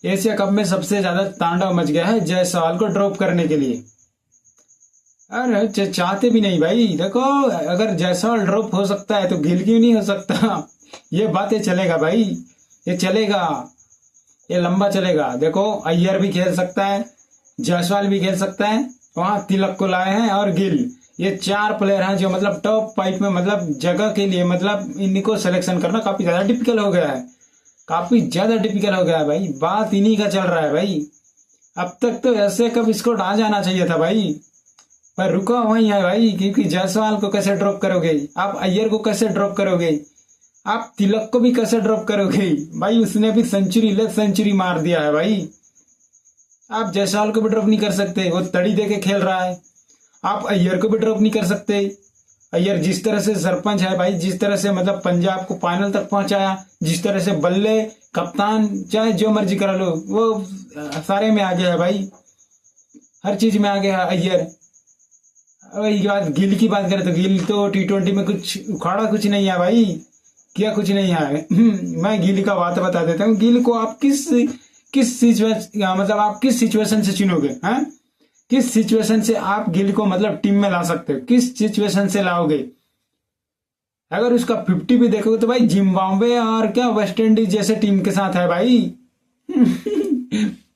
Asia cup में सबसे ज्यादा तांडव मच गया है जायसवाल को ड्रॉप करने के लिए। अरे चाहते भी नहीं भाई। देखो, अगर जायसवाल ड्रॉप हो सकता है तो गिल क्यों नहीं हो सकता? ये बातें चलेगा भाई, ये चलेगा, ये लंबा चलेगा। देखो, अय्यर भी खेल सकता है, जायसवाल भी खेल सकता है, वहां तिलक को लाए हैं और गिल, ये 4 प्लेयर हैं जो मतलब टॉप 5 में मतलब जगह के लिए मतलब इनको सिलेक्शन करना काफी ज्यादा डिफिकल्ट हो गया है, काफी ज्यादा डिफिकल्ट हो गया है भाई। बात इन्हीं का चल रहा है भाई। अब तक तो ऐसे कब इसको आ जाना चाहिए था भाई, पर रुका वही है भाई। क्योंकि जायसवाल को कैसे ड्रॉप करोगे आप, अय्यर को कैसे ड्रॉप करोगे आप, तिलक को भी कैसे ड्रॉप करोगे भाई? उसने भी सेंचुरी ले सेंचुरी मार दिया है भाई। आप जायसवाल को भी ड्रॉप नहीं कर सकते, वो तड़ी दे के खेल रहा है। आप अय्यर को भी ड्रॉप नहीं कर सकते। अय्यर जिस तरह से सरपंच है भाई, जिस तरह से मतलब पंजाब को फाइनल तक पहुंचाया, जिस तरह से बल्ले कप्तान चाहे जो मर्जी करा लो, वो सारे में आगे है भाई, हर चीज में आगे है अय्यर। वही बात गिल की बात करें तो गिल तो T20 में कुछ उखाड़ा कुछ नहीं है भाई, क्या कुछ नहीं है। मैं गिल का बात बता देता हूँ। गिल को आप किस सिचुएशन मतलब आप किस सिचुएशन से चुनोगे हैं? किस सिचुएशन से आप गिल को मतलब टीम में ला सकते हो, किस सिचुएशन से लाओगे? अगर उसका 50 भी देखोगे तो भाई जिम्बाब्वे और क्या वेस्ट इंडीज जैसे टीम के साथ है भाई।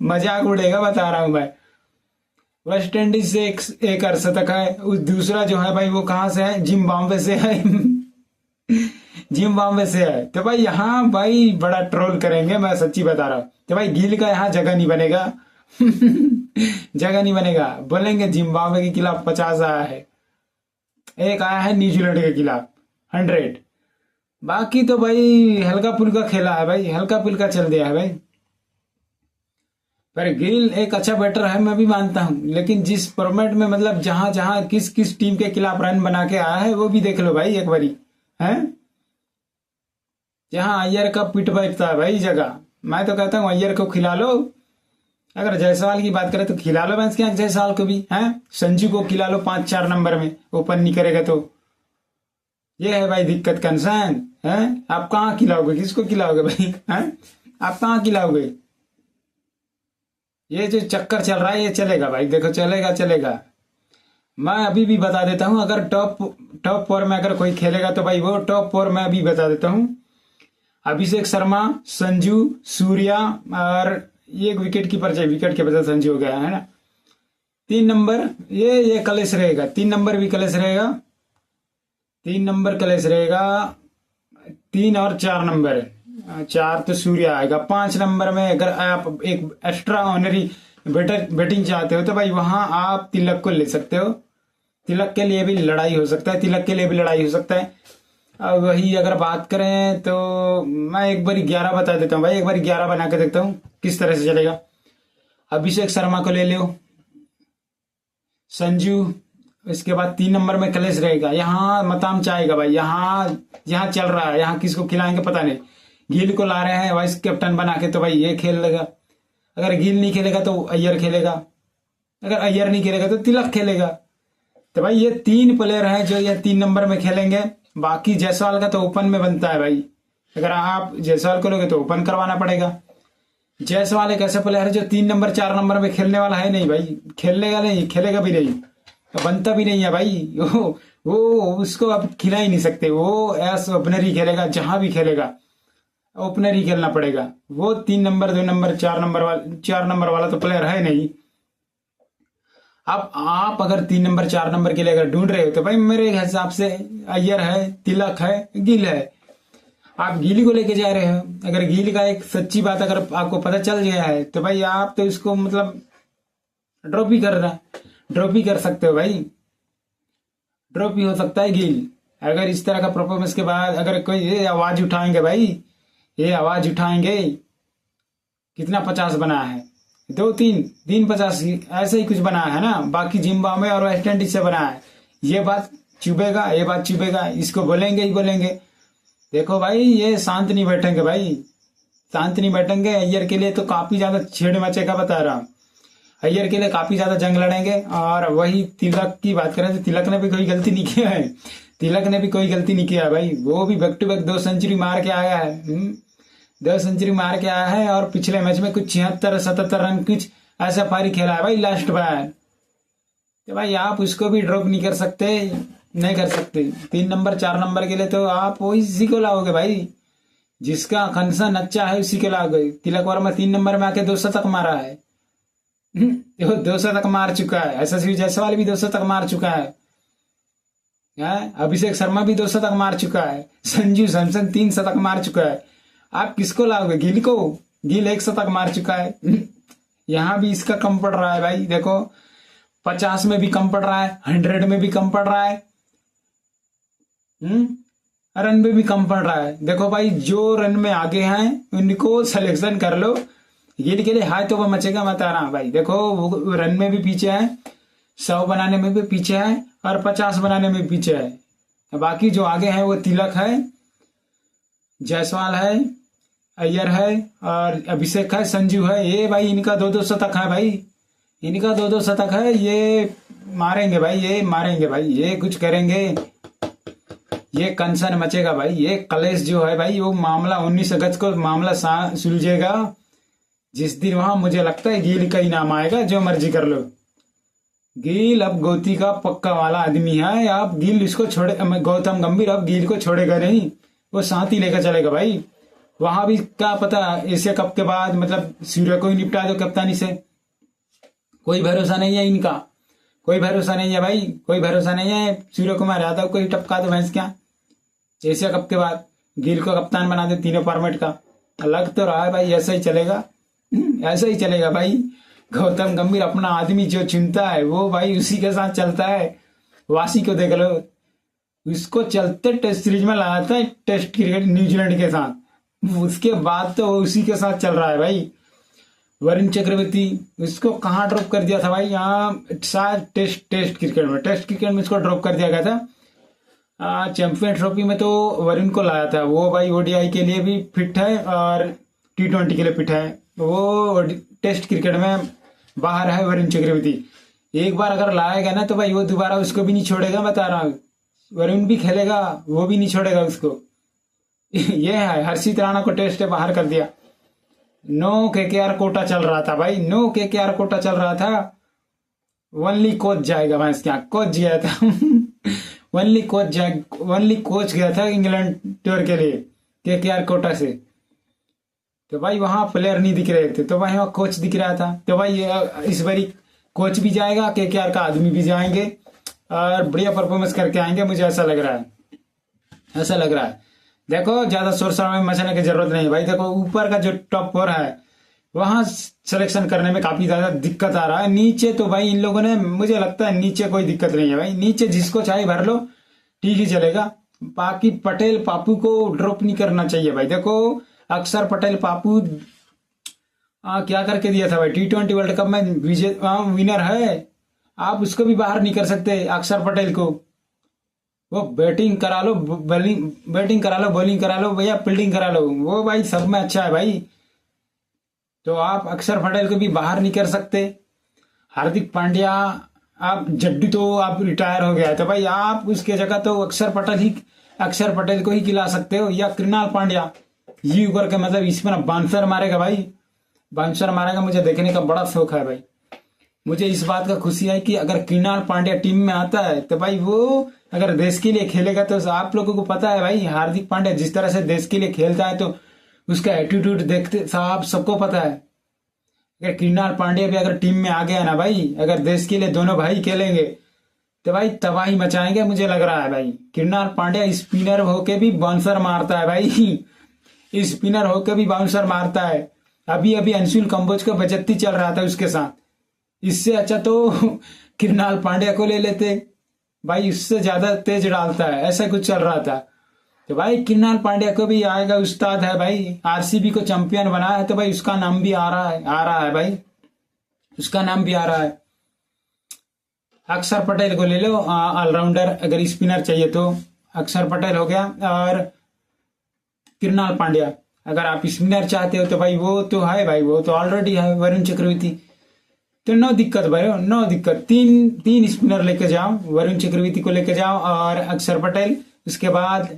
मजाक उड़ेगा बता रहा हूं मैं। वेस्ट इंडीज से एक अर्शतक है, उस दूसरा जो है भाई वो कहां से है, जिम्बाब्वे से है। जिम्बाब्वे से है। तो भाई यहाँ भाई बड़ा ट्रोल करेंगे, मैं सच्ची बता रहा हूँ। तो भाई गिल का यहाँ जगह नहीं बनेगा। जगह नहीं बनेगा, बोलेंगे जिम्बाब्वे के खिलाफ 50 आया है, एक आया है न्यूजीलैंड के खिलाफ 100। बाकी तो भाई हल्का फुल्का खेला है भाई, हल्का फुल्का चल दिया है भाई। पर गिल एक अच्छा बैटर है, मैं भी मानता हूं, लेकिन जिस फॉर्मेट में मतलब जहां जहां किस किस टीम के खिलाफ रन बना के आया है वो भी देख लो भाई एक बारी है। जहां अय्यर का पिट बैठता है भाई जगह, मैं तो कहता हूं अय्यर को खिला लो। अगर जायसवाल की बात करें तो खिला लो मैच के जायसवाल को भी है, संजू को खिला लो 5-4 नंबर में, ओपन नहीं करेगा तो। ये है भाई दिक्कत, कंसर्न है। आप कहाँ खिलाओगे, किसको खिलाओगे भाई हैं? आप कहाँ खिलाओगे? ये जो चक्कर चल रहा है ये चलेगा भाई, देखो चलेगा चलेगा। मैं अभी भी बता देता हूं, अगर टॉप 4 में अगर कोई खेलेगा तो भाई वो टॉप 4 में अभी बता देता हूं, अभिषेक शर्मा, संजू, सूर्या और एक विकेट कीपर चाहिए, विकेट के बदले संजू हो गया है ना। 3 नंबर ये कलेश रहेगा, 3 नंबर भी कलेश रहेगा, 3 नंबर कलेश रहेगा, 3 और 4 नंबर, 4 तो सूर्य आएगा। 5 नंबर में अगर आप एक एक्स्ट्रा ऑनरी बैटिंग चाहते हो तो भाई वहां आप तिलक को ले सकते हो, तिलक के लिए भी लड़ाई हो सकता है, तिलक के लिए भी लड़ाई हो सकता है। अब वही अगर बात करें तो मैं एक बार 11 बता देता हूँ भाई, एक बार 11 बना के देखता हूँ किस तरह से चलेगा। अभिषेक शर्मा को ले लो, संजू, इसके बाद 3 नंबर में कलेश रहेगा। यहाँ मताम चाहेगा भाई, यहाँ चल रहा है, यहाँ किसको खिलाएंगे पता नहीं। गिल को ला रहे हैं वाइस कैप्टन बना के तो भाई ये खेल लेगा। अगर गिल नहीं खेलेगा तो अय्यर खेलेगा, अगर अय्यर नहीं खेलेगा तो तिलक खेलेगा। तो भाई ये 3 प्लेयर हैं जो ये 3 नंबर में खेलेंगे। बाकी जायसवाल का तो ओपन में बनता है भाई, अगर आप जायसवाल को लोगे तो ओपन करवाना पड़ेगा। जायसवाल एक ऐसा प्लेयर है जो 3 नंबर 4 नंबर में खेलने वाला है नहीं भाई, खेलने नहीं, खेलेगा भी नहीं, तो बनता भी नहीं है भाई। वो उसको आप खिला ही नहीं सकते, वो एस ओपनर ही खेलेगा, जहां भी खेलेगा ओपनर ही खेलना पड़ेगा। वो 3 नंबर 2 नंबर 4 नंबर वाला तो प्लेयर है नहीं। अब आप अगर 3 नंबर 4 नंबर के लिए अगर ढूंढ रहे हो तो भाई मेरे हिसाब से अय्यर है, तिलक है, गिल है। आप गिल को लेके जा रहे हो, अगर गिल का एक सच्ची बात अगर आपको पता चल गया है तो भाई आप तो इसको मतलब ड्रॉप ही कर सकते हो भाई, ड्रॉप ही हो सकता है गिल। अगर इस तरह का परफॉर्मेंस के बाद अगर कोई ये आवाज उठाएंगे भाई, ये आवाज उठाएंगे कितना 50 बना है, 2-3 50 ऐसे ही कुछ बना है ना, बाकी जिम्बाब्वे और वेस्ट इंडीज से बना है। ये बात चुभेगा, ये बात चुभेगा, इसको बोलेंगे ही बोलेंगे। देखो भाई ये शांत नहीं बैठेंगे भाई, शांत नहीं बैठेंगे। अय्यर के लिए तो काफी ज्यादा छेड़ मचेगा बता रहा हूँ, अय्यर के लिए काफी ज्यादा जंग लड़ेंगे। और वही तिलक की बात करें तो तिलक ने भी कोई गलती नहीं किया है, तिलक ने भी कोई गलती नहीं किया भाई, वो भी बैक टू बैक 2 सेंचुरी मार के आया है। 2 सेंचुरी मार के आया है और पिछले मैच में कुछ 76-77 रन कुछ ऐसा पारी खेला है भाई लास्ट बार। तो भाई आप उसको भी ड्रॉप नहीं कर सकते, नहीं कर सकते। 3 नंबर 4 नंबर के लिए तो आप इसी को लाओगे भाई, जिसका कंसन अच्छा है उसी के लाओगे। तिलक वर्मा 3 नंबर में आके 2 शतक मारा है। वो 2 शतक मार चुका है। यशस्वी जायसवाल भी 2 शतक मार चुका है। अभिषेक शर्मा भी 2 शतक मार चुका है। संजू सैमसन 3 शतक मार चुका है। आप किसको लाओगे? गिल को? गिल 1 शतक मार चुका है। यहां भी इसका कम पड़ रहा है भाई। देखो 50 में भी कम पड़ रहा है, 100 में भी कम पड़ रहा है, रन में भी कम पड़ रहा है। देखो भाई जो रन में आगे हैं उनको सिलेक्शन कर लो। गिल के लिए हाय तो वो मचेगा, मैं बता रहा भाई। देखो वो रन में भी पीछे है, 100 बनाने में भी पीछे है और 50 बनाने में भी पीछे है। बाकी जो आगे है वो तिलक है, जायसवाल है, अय्यर है और अभिषेक है, संजू है। ये भाई इनका 2-2 शतक है भाई, इनका 2-2 शतक है। ये मारेंगे भाई, ये मारेंगे भाई, ये कुछ करेंगे, ये कंसर्न मचेगा भाई। ये कलेश जो है भाई वो मामला 19 अगस्त को मामला सुलझेगा, जिस दिन वहां मुझे लगता है गिल का ही नाम आएगा। जो मर्जी कर लो, गिल अब गोती का पक्का वाला आदमी है। आप गिल इसको छोड़े, गौतम गंभीर अब गिल को छोड़ेगा नहीं, वो साथ ही लेकर चलेगा भाई। वहां भी क्या पता एशिया कप के बाद मतलब सूर्य को ही निपटा दो कप्तानी से। कोई भरोसा नहीं है इनका, कोई भरोसा नहीं है भाई, कोई भरोसा नहीं है। सूर्य कुमार यादव को ही टपका दो भैंस क्या एशिया कप के बाद, गिल को कप्तान बना दे तीनों फॉर्मेट का। लग तो रहा है भाई ऐसा ही चलेगा, ऐसा ही चलेगा भाई। गौतम गंभीर अपना आदमी जो चुनता है वो भाई उसी के साथ चलता है। वासी को देख लो, उसको चलते टेस्ट सीरीज में लाता है टेस्ट क्रिकेट न्यूजीलैंड के साथ, उसके बाद तो उसी के साथ चल रहा है भाई। वरुण चक्रवर्ती उसको कहाँ ड्रॉप कर दिया था भाई? यहाँ शायद टेस्ट क्रिकेट में इसको ड्रॉप कर दिया गया था। चैंपियन ट्रॉफी में तो वरुण को लाया था। वो भाई ओडीआई के लिए भी फिट है और T20 के लिए फिट है। वो टेस्ट क्रिकेट में बाहर है वरुण चक्रवर्ती। एक बार अगर लाया गया ना तो भाई वो दोबारा उसको भी नहीं छोड़ेगा, बता रहा हूँ। वरुण भी खेलेगा, वो भी नहीं छोड़ेगा उसको। ये है, हर्षित राणा को टेस्ट से बाहर कर दिया। नो KKR कोटा चल रहा था भाई, नो KKR कोटा चल रहा था। ओनली कोच जाएगा भाई, क्या कोच गया था। ओनली कोच गया था इंग्लैंड टूर के लिए KKR कोटा से। तो भाई वहां प्लेयर नहीं दिख रहे थे, तो भाई वहां कोच दिख रहा था। तो भाई इस बारी कोच भी जाएगा, KKR का आदमी भी जाएंगे और बढ़िया परफॉर्मेंस करके आएंगे, मुझे ऐसा लग रहा है, ऐसा लग रहा है। देखो ज्यादा शोर शराबे में मचने की जरूरत नहीं भाई। देखो ऊपर का जो टॉप 4 है वहां सिलेक्शन करने में काफी ज्यादा दिक्कत आ रहा है। नीचे तो भाई इन लोगों ने, मुझे लगता है नीचे कोई दिक्कत नहीं है भाई। नीचे जिसको चाहे भर लो, ठीक ही चलेगा। बाकी पटेल पापू को ड्रॉप नहीं करना चाहिए भाई। देखो अक्षर पटेल पापू क्या करके दिया था भाई, T20 वर्ल्ड कप में विनर है। आप उसको भी बाहर नहीं कर सकते अक्षर पटेल को। वो बैटिंग करा लो, बैटिंग करा लो, बॉलिंग करा लो भैया, फील्डिंग करा लो, वो भाई सब में अच्छा है भाई। तो आप अक्षर पटेल को भी बाहर नहीं कर सकते। हार्दिक पांड्या, आप जड्डू तो आप रिटायर हो गया है, तो भाई आप उसके जगह तो अक्षर पटेल को ही खिला सकते हो, या कृणाल पांड्या। ये ऊपर का मतलब इसमें बाउंसर मारेगा भाई, बाउंसर मारेगा। मुझे देखने का बड़ा शौक है भाई। मुझे इस बात का खुशी है कि अगर कृणाल पांड्या टीम में आता है तो भाई वो अगर देश के लिए खेलेगा तो आप लोगों को पता है भाई, हार्दिक पांड्या जिस तरह से देश के लिए खेलता है तो उसका एटीट्यूड देखते साहब सबको पता है। अगर कृणाल पांड्या भी अगर टीम में आ गया ना भाई, अगर देश के लिए दोनों भाई खेलेंगे तो भाई तबाही मचाएंगे, मुझे लग रहा है भाई। कृणाल पांड्या स्पिनर होके भी बाउंसर मारता है भाई, स्पिनर होके भी बाउंसर मारता है। अभी अभी अंशुल कंबोज का बचत्ती चल रहा था उसके साथ, इससे अच्छा तो कृणाल पांड्या को ले लेते भाई, उससे ज्यादा तेज डालता है, ऐसा कुछ चल रहा था। तो भाई कृणाल पांड्या को भी आएगा, उस्ताद है भाई। आरसीबी को चैंपियन बनाया है तो भाई उसका नाम भी आ रहा है भाई, उसका नाम भी आ रहा है। अक्षर पटेल को ले लो ऑलराउंडर, अगर स्पिनर चाहिए तो अक्षर पटेल हो गया, और कृणाल पांड्या अगर आप स्पिनर चाहते हो तो भाई वो तो है भाई, वो तो ऑलरेडी है वरुण चक्रवर्ती। तो नो दिक्कत भाई, नो दिक्कत। तीन स्पिनर लेके जाओ, वरुण चक्रवर्ती को लेके जाओ और अक्षर पटेल, उसके बाद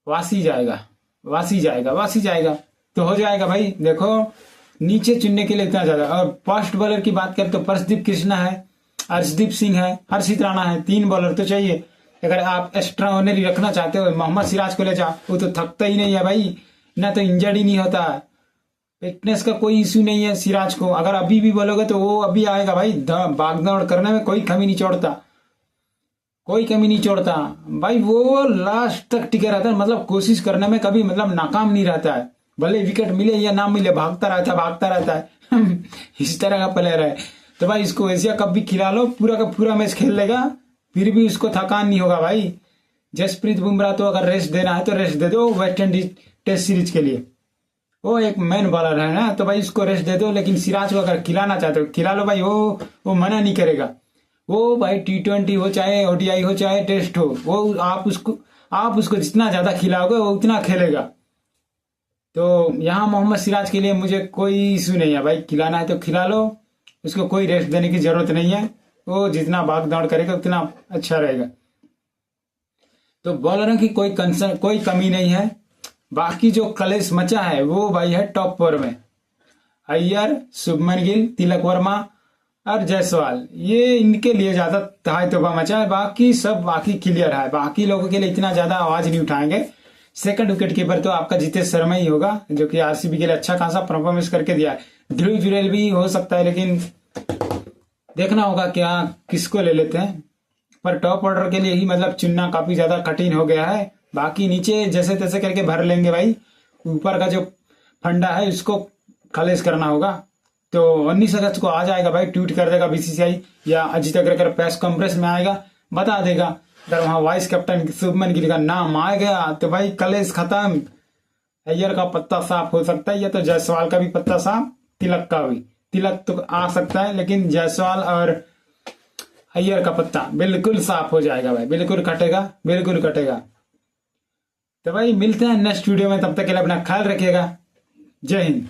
वासी जाएगा, वासी जाएगा, वासी जाएगा। तो हो जाएगा भाई। देखो नीचे चुनने के लिए इतना ज्यादा। और फास्ट बॉलर की बात करें तो परशदीप कृष्णा है, अर्शदीप सिंह है, हर्षित राणा है, 3 बॉलर तो चाहिए। अगर आप एक्स्ट्रा ऑर्डिनरी रखना चाहते हो मोहम्मद सिराज को ले जाओ, वो तो थकता ही नहीं है भाई, ना तो इंजर्ड ही नहीं होता, फिटनेस का कोई इश्यू नहीं है सिराज को। अगर अभी भी बोलोगे तो वो अभी आएगा भाई, भाग दौड़ करने में कोई कमी नहीं छोड़ता, कोई कमी नहीं छोड़ता भाई। वो लास्ट तक टिके रहता है, मतलब कोशिश करने में कभी मतलब नाकाम नहीं रहता है, भले विकेट मिले या ना मिले, भागता रहता है इस तरह का प्लेयर है। तो भाई इसको एशिया कप भी खिला लो, पूरा का पूरा मैच खेल लेगा, फिर भी उसको थकान नहीं होगा भाई। जसप्रीत बुमराह तो अगर रेस्ट देना है तो रेस्ट दे दो वेस्ट इंडीज टेस्ट सीरीज के लिए, वो एक मैन बॉलर है ना, तो भाई उसको रेस्ट दे दो। लेकिन सिराज को अगर खिलाना चाहते हो खिला लो भाई, वो मना नहीं करेगा। वो भाई T20 हो चाहे ODI हो चाहे टेस्ट हो, वो आप उसको जितना ज्यादा खिलाओगे वो उतना खेलेगा। तो यहाँ मोहम्मद सिराज के लिए मुझे कोई इशू नहीं है भाई, खिलाना है तो खिला लो, उसको कोई रेस्ट देने की जरूरत नहीं है, वो जितना भाग दौड़ करेगा उतना अच्छा रहेगा। तो बॉलरों की कोई कंसर्न, कोई कमी नहीं है। बाकी जो कलेश मचा है वो भाई है टॉप 4 में, अय्यर, शुभमन गिल, तिलक वर्मा और जायसवाल, ये इनके लिए ज्यादा तहाई तोबा मचा है। बाकी क्लियर है, बाकी लोगों के लिए इतना ज्यादा आवाज नहीं उठाएंगे। सेकंड विकेट कीपर तो आपका जितेश शर्मा ही होगा, जो कि RCB के लिए अच्छा खासा परफॉर्मेंस करके दिया है। ध्रुव जुरेल भी हो सकता है, लेकिन देखना होगा क्या किसको ले लेते हैं। पर टॉप ऑर्डर के लिए ही मतलब चुनना काफी ज्यादा कठिन हो गया है। बाकी नीचे जैसे तैसे करके भर लेंगे भाई, ऊपर का जो फंडा है उसको खालिज करना होगा। तो 19 अगस्त को आ जाएगा भाई, ट्वीट कर देगा BCCI या अजीत अग्रकर प्रेस कॉन्फ्रेंस में आएगा, बता देगा। अगर वहां वाइस कैप्टन शुभमन गिल का नाम आ गया तो भाई कलेश खत्म। अय्यर का पत्ता साफ हो सकता है, या तो जायसवाल का भी पत्ता साफ, तिलक का भी। तिलक तो आ सकता है, लेकिन जायसवाल और अय्यर का पत्ता बिल्कुल साफ हो जाएगा भाई, बिल्कुल कटेगा, बिल्कुल कटेगा। तो भाई मिलते हैं नेक्स्ट वीडियो में, तब तक के लिए अपना ख्याल रखिएगा। जय हिंद।